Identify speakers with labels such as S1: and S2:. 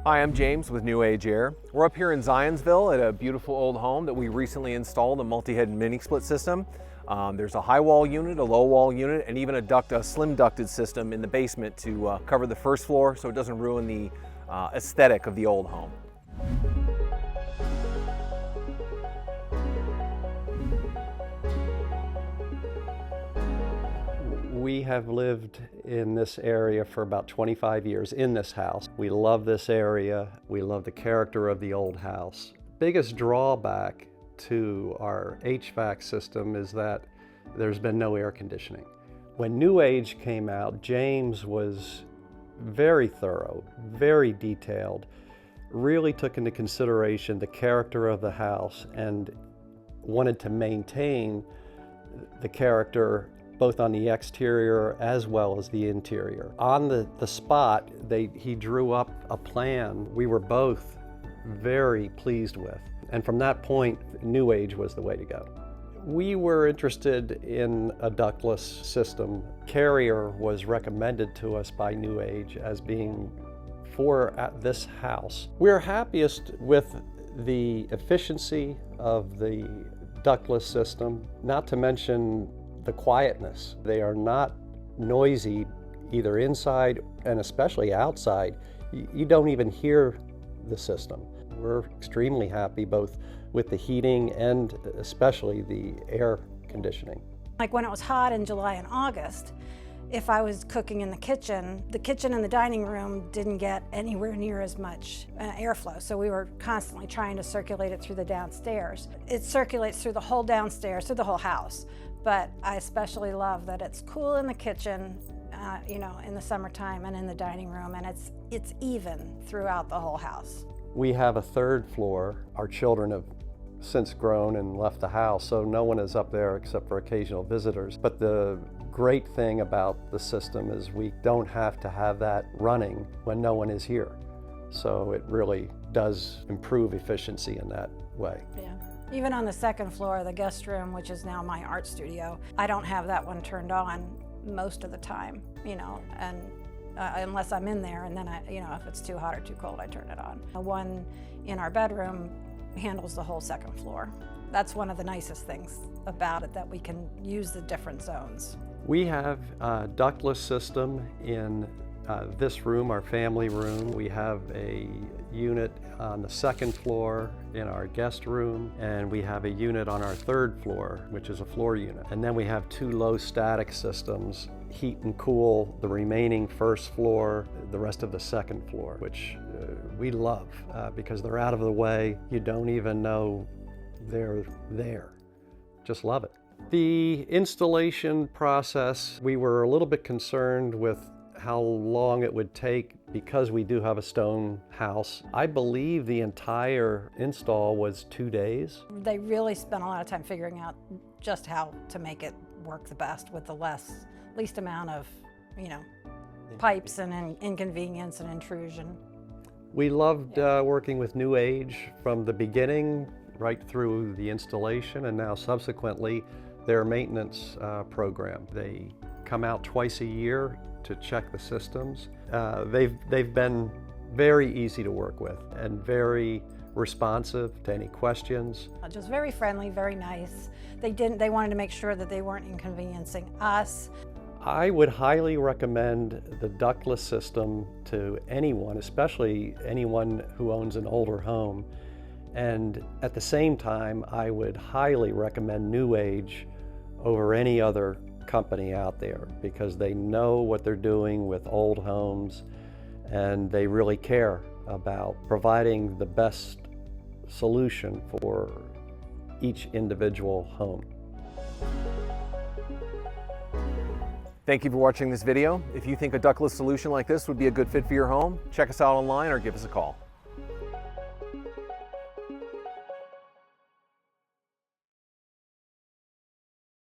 S1: Hi, I'm James with New Age Air. We're up here in Zionsville at a beautiful old home that we recently installed a multi-head mini split system. There's a high wall unit, a low wall unit, and even a slim ducted system in the basement to cover the first floor so it doesn't ruin the aesthetic of the old home.
S2: We have lived in this area for about 25 years in this house. We love this area. We love the character of the old house. Biggest drawback to our HVAC system is that there's been no air conditioning. When New Age came out, James was very thorough, very detailed, really took into consideration the character of the house and wanted to maintain the character both on the exterior as well as the interior. On the spot, he drew up a plan we were both very pleased with. And from that point, New Age was the way to go. We were interested in a ductless system. Carrier was recommended to us by New Age as being for this house. We're happiest with the efficiency of the ductless system, not to mention the quietness. They are not noisy either inside and especially outside. You don't even hear the system. We're extremely happy both with the heating and especially the air conditioning.
S3: Like when it was hot in July and August, if I was cooking in the kitchen and the dining room didn't get anywhere near as much airflow, so we were constantly trying to circulate it through the downstairs. It circulates through the whole downstairs, through the whole house, but I especially love that it's cool in the kitchen, in the summertime and in the dining room, and it's even throughout the whole house.
S2: We have a third floor. Our children have since grown and left the house, so no one is up there except for occasional visitors. But the great thing about the system is we don't have to have that running when no one is here. So it really does improve efficiency in that way.
S3: Yeah. Even on the second floor, the guest room, which is now my art studio, I don't have that one turned on most of the time, and unless I'm in there, and then if it's too hot or too cold, I turn it on. The one in our bedroom handles the whole second floor. That's one of the nicest things about it, that we can use the different zones.
S2: We have a ductless system in this room, our family room. We have a unit on the second floor in our guest room, and we have a unit on our third floor, which is a floor unit. And then we have two low static systems, heat and cool the remaining first floor, the rest of the second floor, which we love because they're out of the way. You don't even know they're there. Just love it. The installation process, we were a little bit concerned with how long it would take because we do have a stone house. I believe the entire install was 2 days.
S3: They really spent a lot of time figuring out just how to make it work the best with the least amount of, pipes and inconvenience and intrusion.
S2: We loved working with New Age from the beginning right through the installation, and now subsequently their maintenance program. They come out twice a year to check the systems. They've been very easy to work with and very responsive to any questions.
S3: Just very friendly, very nice. They wanted to make sure that they weren't inconveniencing us.
S2: I would highly recommend the ductless system to anyone, especially anyone who owns an older home. And at the same time, I would highly recommend New Age over any other company out there because they know what they're doing with old homes and they really care about providing the best solution for each individual home.
S1: Thank you for watching this video. If you think a ductless solution like this would be a good fit for your home, check us out online or give us a call.